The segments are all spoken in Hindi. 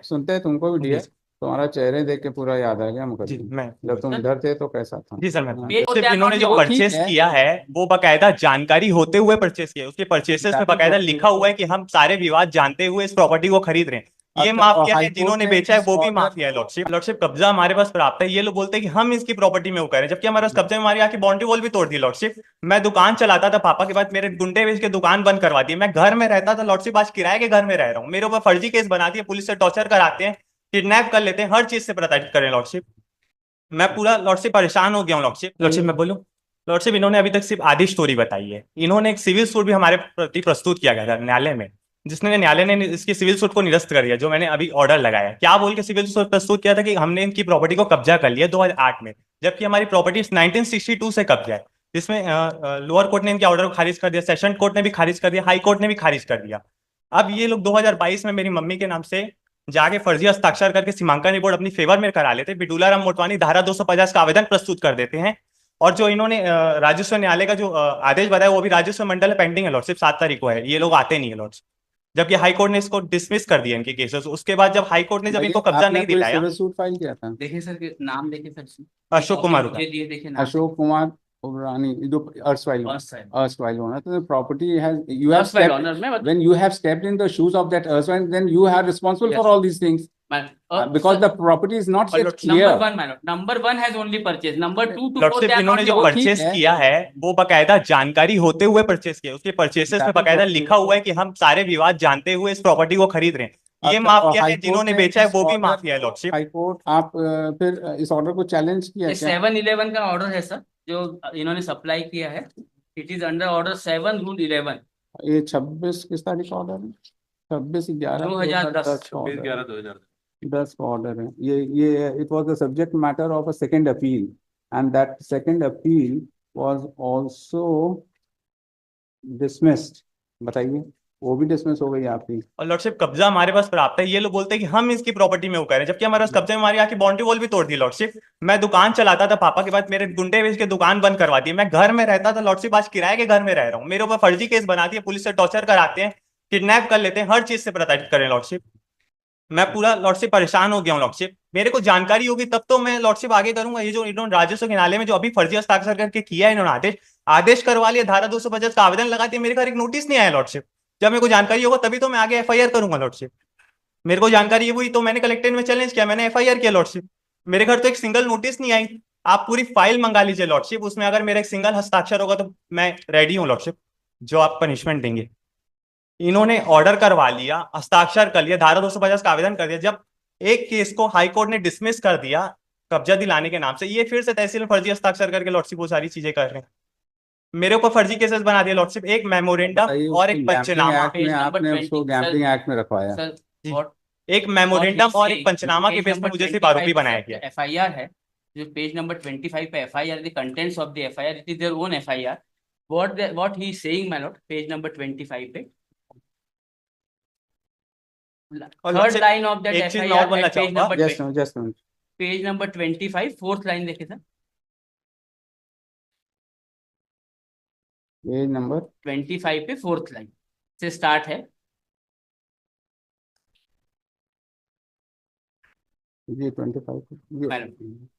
सुनते हैं तुमको भी जी डियर। तुम्हारा चेहरे देख के पूरा याद आ गया मुझे। जी मैं जब तुम इधर थे तो कैसा था। जी सर मैं हाँ, सिर्फ इन्होंने जो वो ठीक परचेस है। किया है वो बकायदा जानकारी होते हुए परचेस किया है। उसके परचेसेस में दैट इज बकायदा ओके। लिखा हुआ है कि हम सारे विवाद जानते हुए इस प्रॉपर्टी को खरीद रहे हैं। ये अच्छा, और माफिया है, हाई कोर्ट जिन्होंने ने बेचा है इस वो भी ऑर्डर। माफिया है। लॉर्डशिप लॉर्डशिप कब्जा हमारे पास प्राप्त है। ये लोग बोलते हैं कि हम इसकी प्रॉपर्टी में वो कर रहे हैं, जबकि हमारे पास कब्जे में हमारी आके बाउंड्री वॉल भी तोड़ दी। लॉर्डशिप मैं दुकान चलाता था पापा के बाद, मेरे गुंडे बेच के दुकान बंद करवा दी। मैं घर में रहता था लॉर्डशिप, आज किराए के घर में रह रहा हूँ। मेरे ऊपर फर्जी केस बना दिए, पुलिस से टॉर्चर कराते हैं, किडनैप कर लेते हैं, हर चीज से प्रताड़ित करें लॉर्डशिप। मैं पूरा लॉर्डशिप परेशान हो गया हूँ। लॉर्डशिप मैं बोलूँ, लॉर्डशिप इन्होंने अभी तक सिर्फ आधी स्टोरी बताई है। इन्होंने एक सिविल सूट भी हमारे प्रति प्रस्तुत किया गया था न्यायालय में, जिसने न्यायालय ने इसकी सिविल सूट को निरस्त कर दिया, जो मैंने अभी ऑर्डर लगाया। क्या बोल के सिविल सूट प्रस्तुत किया था कि हमने इनकी प्रॉपर्टी को कब्जा कर लिया 2008 में, जबकि हमारी प्रॉपर्टी 1962 से कब्जा है। जिसमें लोअर कोर्ट ने इनके ऑर्डर को खारिज कर दिया, सेशन कोर्ट ने भी खारिज कर दिया, हाई कोर्ट ने भी खारिज कर दिया। अब ये लोग 2022 में मेरी मम्मी के नाम से जाके फर्जी हस्ताक्षर करके सीमांकन रिपोर्ट अपनी फेवर में करा लेते, बिडूला राम मोटवानी धारा 250 का आवेदन प्रस्तुत कर देते हैं। और जो इन्होंने राजस्व न्यायालय का जो आदेश बताया वो भी राजस्व मंडल में पेंडिंग है लॉर्डशिप, 7 तारीख को है। ये लोग आते नहीं है लॉर्डशिप, जबकि हाई कोर्ट ने इसको डिसमिस कर दिया इनके केसेस। उसके बाद जब हाई कोर्ट ने जब इनको भैया कब्जा आपने नहीं कोई दिलाया। सिविल सूट फाइल किया था। देखे सर के नाम, देखे सर इसमें अशोक कॉपी कुमार मुझे का। दिए, देखे नाम अशोक कुमार उबरानी, जो अर्सवाइल फर्स्ट टाइम अर्सवाइल होना तो property has you have first while stepped. Owner में when you have stepped in the shoes of that erstwhile, then you are responsible for all these things, because the property is not yet clear. Number one has only purchase, number two to four lordship they are इन्होंने नॉट जो वो ठीक परचेस है। किया है वो बकायदा जानकारी होते हुए परचेस किया है। उसके परचेसेस में That is बकायदा okay. लिखा हुआ है कि हम सारे विवाद जानते हुए इस प्रॉपर्टी को खरीद रहे हैं। ये अच्छा, और माफिया हाई है, कोर्ट जिन्होंने ने बेचा है इस वो भी ऑर्डर माफिया है लॉर्डशिप। हाई कोर्ट आप फिर इस ऑर्डर को चैलेंज किया ये क्या। 7-11 का ऑर्डर है सर, जो इन्होंने सप्लाई किया है। It is under order 7 Rule 11 ये 26 किस तारीख का ऑर्डर है। 26/11/2010 का ऑर्डर है। 10 का ऑर्डर है ये it was the subject matter of a second appeal, and that second appeal was also dismissed. बताइए, वो भी डिसमिस हो गई आपकी। और लॉर्डशिप कब्जा हमारे पास प्राप्त है। ये लोग बोलते हैं कि हम इसकी प्रॉपर्टी में वो कर रहे हैं, जबकि हमारे पास कब्जे में हमारी आके बाउंड्री वॉल भी तोड़ दी लॉर्डशिप। मैं दुकान चलाता था पापा के बाद, मेरे गुंडे बेच के दुकान बंद करवा दी। मैं घर में रहता था लॉर्डशिप, आज किराए के घर में रह रहा हूँ। मेरे ऊपर फर्जी केस बना दिए, पुलिस से टॉर्चर कराते हैं, किडनैप कर लेते हैं, हर चीज से प्रताड़ित करें लॉर्डशिप। मैं पूरा लॉर्डशिप परेशान हो गया हूँ लॉर्डशिप। मेरे को जानकारी होगी तब तो मैं लॉर्डशिप आगे करूंगा। ये जो इन्होंने राजस्व न्यायालय में जो अभी फर्जी हस्ताक्षर करके किया है इन्होंने, आदेश आदेश करवा लिया, धारा 250 का आवेदन लगा दिया, मेरे घर एक नोटिस नहीं आया लॉर्डशिप। जब मेरे को जानकारी होगा तभी तो मैं आगे एफआईआर करूंगा लॉर्डशिप। मेरे को जानकारी हुई तो मैंने कलेक्टेड में चैलेंज किया, मैंने एफआईआर किया लॉर्डशिप। मेरे घर तो एक सिंगल नोटिस नहीं आई। आप पूरी फाइल मंगा लीजिए लॉर्डशिप, उसमें अगर मेरा एक सिंगल हस्ताक्षर होगा तो मैं रेडी हूँ लॉर्डशिप, जो आप पनिशमेंट देंगे। इन्होंने ऑर्डर करवा लिया, हस्ताक्षर कर लिया, धारा 250 का आवेदन कर दिया। जब एक केस को हाई कोर्ट ने डिसमिस कर दिया कब्जा दिलाने के नाम से, ये फिर से तहसील में फर्जी हस्ताक्षर करके लॉर्डशिप वो सारी चीजें कर रहे हैं। मेरे ऊपर फर्जी केसेस बना दिया लॉर्डशिप, एक मेमोरेंडम बताइए, और उसको एक गैम्बलिंग पंचनामा। एक्ट में पेज नंबर आपने 20 उसको गैम्बलिंग एक्ट में रखवाया। सर जी, व्हाट एक मेमोरेंडम और एक पंचनामा के पेज बेस पे नंबर मुझे सिर्फ 25 आरोपी बनाया गया। एफआईआर है। जो पेज नंबर 25 पे FIR, the contents of the FIR, it is their own FIR. What he is saying my Lord, page number 25 पे और third lordship line of that एक चीज मैं और एफआईआर बोलना एट पेज चाहूंगा। Number just page number 25 fourth line देखे सर। पेज नंबर 25 पे फोर्थ लाइन से स्टार्ट है। जी 25 मैडम,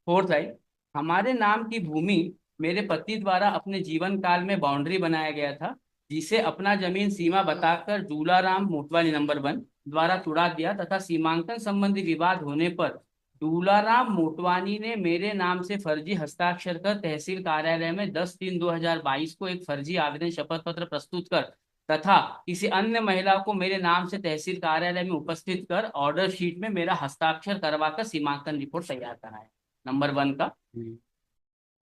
फोर्थ लाइन, हमारे नाम की भूमि मेरे पति द्वारा अपने जीवन काल में बाउंड्री बनाया गया था, जिसे अपना जमीन सीमा बताकर दूलाराम मोटवानी नंबर 1 द्वारा तुड़ा दिया तथा सीमांकन संबंधी विवाद होने पर दूलाराम मोटवानी ने मेरे नाम से फर्जी हस्ताक्षर कर तहसील कार्यालय में 10/3/2022 को एक फर्जी आवेदन शपथ पत्र प्रस्तुत कर तथा किसी अन्य महिला को मेरे नाम से तहसील कार्यालय में उपस्थित कर ऑर्डर शीट में मेरा हस्ताक्षर करवाकर सीमांकन रिपोर्ट तैयार कराया नंबर 1 का,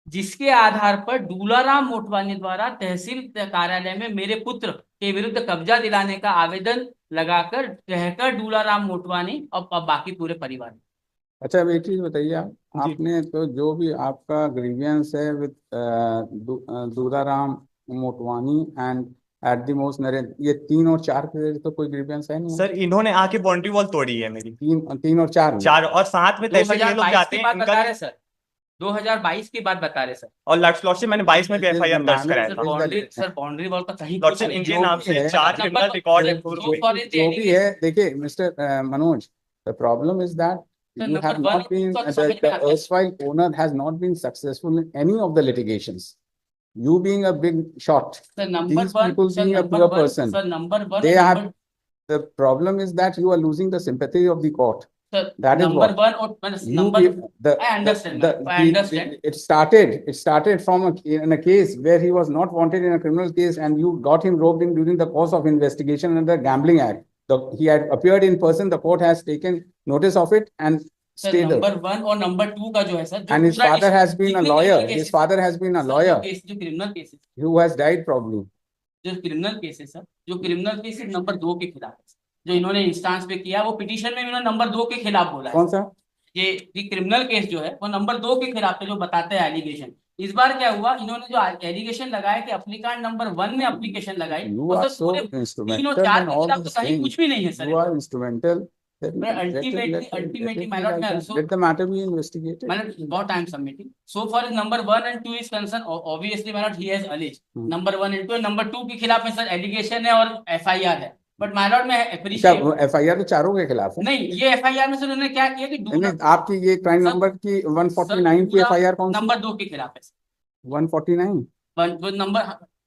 जिसके आधार पर दूलाराम मोटवानी द्वारा तहसील कार्यालय में मेरे पुत्र के विरुद्ध कब्जा दिलाने का आवेदन लगाकर कहकर दूलाराम मोटवानी और बाकी पूरे परिवार। अच्छा, अब एक चीज बताइए, आप जी आपने तो जो भी आपका ग्रीवियंस है with Duraram Motwani and at the most Narendra, ये 3 और 4 के तो कोई ग्रीवियंस है नहीं। सर, इन्होंने आके बाउंड्री वॉल तोड़ी है मेरी, 3 और 4 में। 4 और साथ में तहसील ये लोग 2022 जाते की हैं बात इनका। बता रहे सर, 2022 की बात बता रहे सर। और लॉर्डशिप मैंने 22 में भी This is the एफआईआर दर्ज manner, कराया this था। is the sir boundary wall का कहीं लॉर्डशिप कुछ इनके जो नाम भी से है 4 क्रिमिनल रिकॉर्ड है। जो भी है, देखिए mister Manoj, The problem is that Sir, you have number one not been, तो समझ में the आता है। erstwhile owner has not been successful in any of the litigations. You being a big shot, Sir, number these one, people sir, being a number poor one, person, sir, number one they and have, number, the problem is that you are losing the sympathy of the court. sir, That is number what. one or You number, give the, I understand, the, ma'am, I understand. it started from in a case where he was not wanted in a criminal case, and you got him roped in during the course of investigation under Gambling Act. He had appeared in person, the court has taken notice of it and sir stayed there. Number one और नंबर टू का जो है सर, जो And his पूरा father has been a जितने lawyer. criminal His cases- father has been a sir, lawyer जो criminal cases, who has died probably. जो क्रिमिनल केसेस सर, जो क्रिमिनल केसेस नंबर 2 के खिलाफ है, जो इन्होंने इंस्टांस पे किया, वो पिटीशन में इन्होंने नंबर 2 के खिलाफ बोला है। कौन सा? ये क्रिमिनल केस जो है वो नंबर 2 के खिलाफ है, जो बताते हैं एलिगेशन। इस बार क्या हुआ, इन्होंने जो एलिगेशन लगाया कि एप्लीकेंट नंबर 1 ने एप्लीकेशन लगाई, You वो are सर so पूरे 3 और instrumental 4 in के all खिलाफ तो these कहीं कुछ things. भी नहीं है sir. You are instrumental. Ultimately, my lord, may also, Let the matter be investigated. my lord, what I am submitting. So far as number 1 and 2 is concerned, obviously, my lord, he has alleged. Number 1 and 2, number 2 के खिलाफ में सर एलिगेशन है और FIR है। बट माय लॉर्ड, मैं क्या FIR तो चारों के खिलाफ है? नहीं, ये FIR में सर उन्होंने क्या किया कि नहीं, आपकी ये क्राइम नंबर की 149 की FIR कौन सी? नंबर 2 के खिलाफ है 149 नंबर,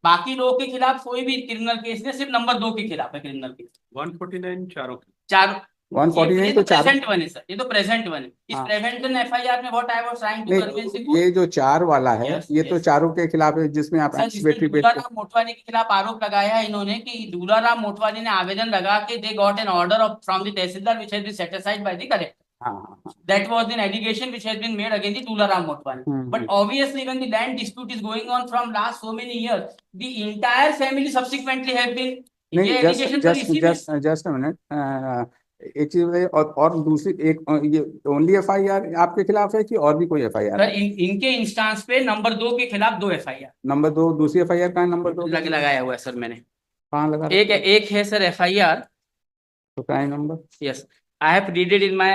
बाकी लोगों के खिलाफ कोई भी क्रिमिनल केस नहीं, सिर्फ नंबर 2 के खिलाफ है क्रिमिनल केस। 149 चारों चार 149 तो चार प्रेजेंट वन है सर, ये तो प्रेजेंट वन है। इस प्रेजेंट वन FIR में what I was trying to convince नहीं, ये जो 4 वाला है, Yes, ये तो yes. चारों के खिलाफ है, जिसमें आप एंटीसिपेटरी बेट दूलाराम मोटवानी के खिलाफ आरोप लगाया है इन्होंने कि दूलाराम मोटवानी ने आवेदन लगा के they got an order of from the tahsildar which has been set aside by the collector. That was an allegation which has been made against the Tularam Motwani. But obviously, when the land dispute is going on from last so many years, the entire family subsequently have been. नहीं, just a minute. एक चीज बताइए, और दूसरी एक ये ओनली FIR आपके खिलाफ है कि और भी कोई FIR सर इनके इंस्टांस पे नंबर 2 के खिलाफ 2 FIR। नंबर 2, दूसरी FIR कहाँ है? नंबर 2 लगाया हुआ है सर मैंने। कहाँ लगा? एक है सर FIR, तो crime number? Yes, I have read it in my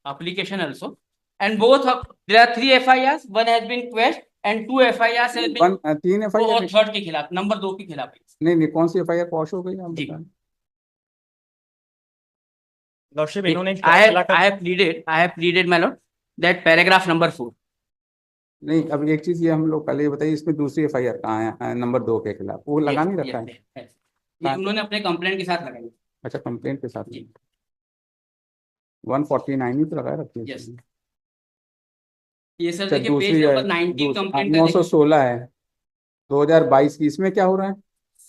application also, and both there are 3 FIRs, one has been quashed and 2 FIRs has been 3 FIR और थर्ड के खिलाफ, नंबर 2 के खिलाफ। नहीं, कौन सी FIR क्वॉश हो गई आप बताएं? लॉर्डशिप इन्होंने I have pleaded my lord that paragraph number 4। नहीं, अब एक चीज ये हम लोग पहले ये बताइए, इसमें दूसरी FIR कहाँ है नंबर 2 के खिलाफ? वो लगा नहीं रखा है? ये उन्होंने अपने कंप्लेंट के साथ लगाई। अच्छा, कंप्लेंट के साथ 149 ही तो लगा रखी है। Yes. ये सर अच्छा, देखिए दूसरी पेज है, नंबर 19 कंप्लेंट का 916 है 2022 की। इसमें क्या हो रहा है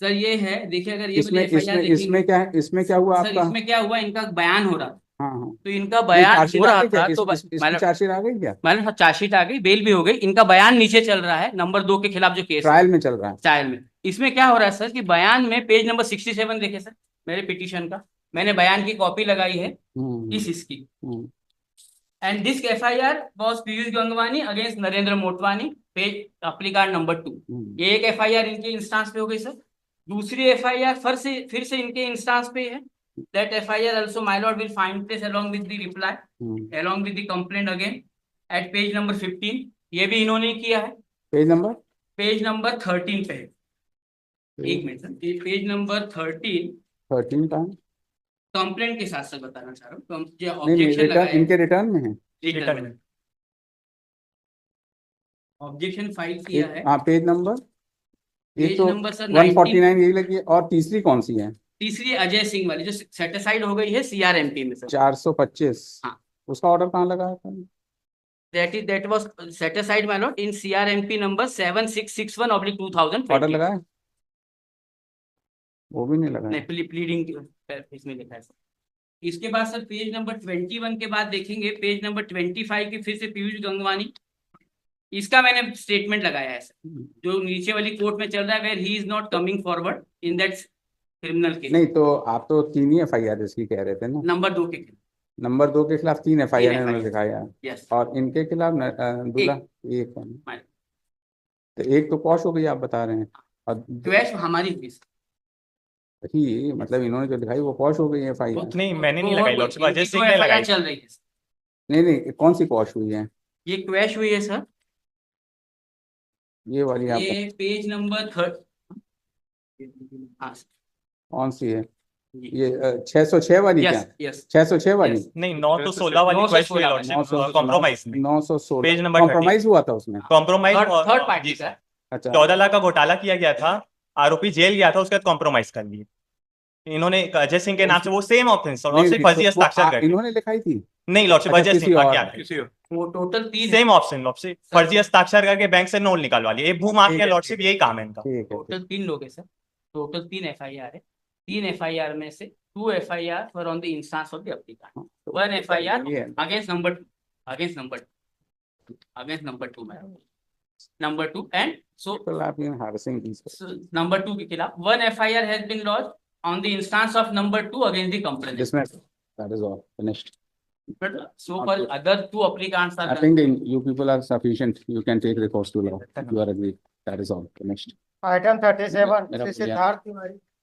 सर? ये है, देखिए अगर ये इसमें क्या है? इसमें क्या हुआ सर? आपका? इसमें क्या हुआ, इनका बयान हो रहा था। हाँ, तो इनका बयान हो रहा था, तो इसमें चार्जशीट आ गई क्या? मैंने चार्जशीट आ गई, बेल भी हो गई, इनका बयान नीचे चल रहा है नंबर 2 के खिलाफ जो केस ट्रायल में चल रहा है। ट्रायल में इसमें क्या हो रहा है सर कि बयान में पेज नंबर 67 देखे सर मेरे पिटीशन का, मैंने बयान की कॉपी लगाई है इसकी। And this FIR was Piyush Gangwani against Narendra Motwani, page applicant number 2। ये एक FIR इनके इंस्टांस पे हो गई सर। दूसरी FIR फिर से इनके इंस्टांस पे है। That FIR also my lord will find place along with the reply, along with the complaint again at page number 15। ये भी इन्होंने किया है। पेज नंबर 13 पे है। एक मिनट सर, पेज नंबर 13 का कंप्लेंट के साथ सर बताना चाह रहा हूँ। इनके रिटर्न में है, ऑब्जेक्शन फाइल किया है। हाँ, पेज नंबर पेज तो नंबर सर 149 यही लगी है। और तीसरी कौन सी है? तीसरी अजय सिंह वाली जो सेटिसाइड हो गई है CRMP में सर 425। हाँ, उसका ऑर्डर कहाँ लगा है? that was set aside my lord in CRMP number 7661/2020। Order लगा है? वो भी नहीं लगा है। नहीं, प्लीडिंग इसमें लिखा है सर। इसके बाद सर पेज नंबर 21 के बाद देखेंगे पेज नंबर 25 की फिर से पीयूष गंगवानी, इसका मैंने स्टेटमेंट लगाया है सर, जो नीचे वाली कोर्ट में चल रहा है, where he is not coming forward in that criminal case. नहीं, तो आप तो 3 ही FIR इसकी कह रहे थे ना? नंबर 2 के खिलाफ। नंबर 2 के खिलाफ 3 FIR इन्होंने दिखाया। यस। और इनके खिलाफ दूल्हा एक है। तो एक तो क्वॉश हो गई आप बता रहे हैं, और क्वैश हमारी हुई ही मतलब इन्होंने जो दिखाई वो क्वॉश हो गई है FIR। नहीं, मैंने नहीं लगाई लॉर्डशिप, अजय सिंह ने लगाई। चल रही है। नहीं, कौन सी क्वॉश हुई है? ये क्वैश हुई है सर, ये वाली आप ये पेज नंबर 3। कौन सी है? ये 606 वाली क्या? यस यस 606 वाली? Yes. नहीं 916 वाली 916 क्वेश्चन वाली। लॉर्डशिप कॉम्प्रोमाइज में 916 पेज नंबर कॉम्प्रोमाइज हुआ था उसमें? Compromise third party sir. अच्छा 14 लाख का घोटाला किया गया था, आरोपी जेल गया था, उसके बाद कॉम्प्रोमाइज कर लिए इन्होंने अजय सिंह के नाम से वो सेम ऑफेंस नहीं, लॉर्डशिप नहीं, फर्जी तो वो हस्ताक्षर कर इन्होंने लिखाई थी? नहीं लॉर्डशिप अच्छा, अजय किसी सिंह और- बाकी आगे वो टोटल 3 सेम ऑप्शन लॉर्डशिप फर्जी हस्ताक्षर करके बैंक से नोट निकालवा लिए, ये भू माफिया लॉर्डशिप यही काम है इनका। ठीक है, टोटल 3 लोग है सर। टोटल 3 FIR है। 3 FIR में से 2 FIR were on the instance of the applicant, 1 FIR ये against number 2, against number 2 madam, number 2 and so people have been harassing these number 2 के खिलाफ 1 FIR has been lodged on the instance of number 2 against the complainant. dismissed. That is all, finished. But so far other 2 applicants are I think you people are sufficient, you can take recourse to law, you are agreed, that is all, finished. Item 37, मेरा Shri भैया- Siddharth Tiwari.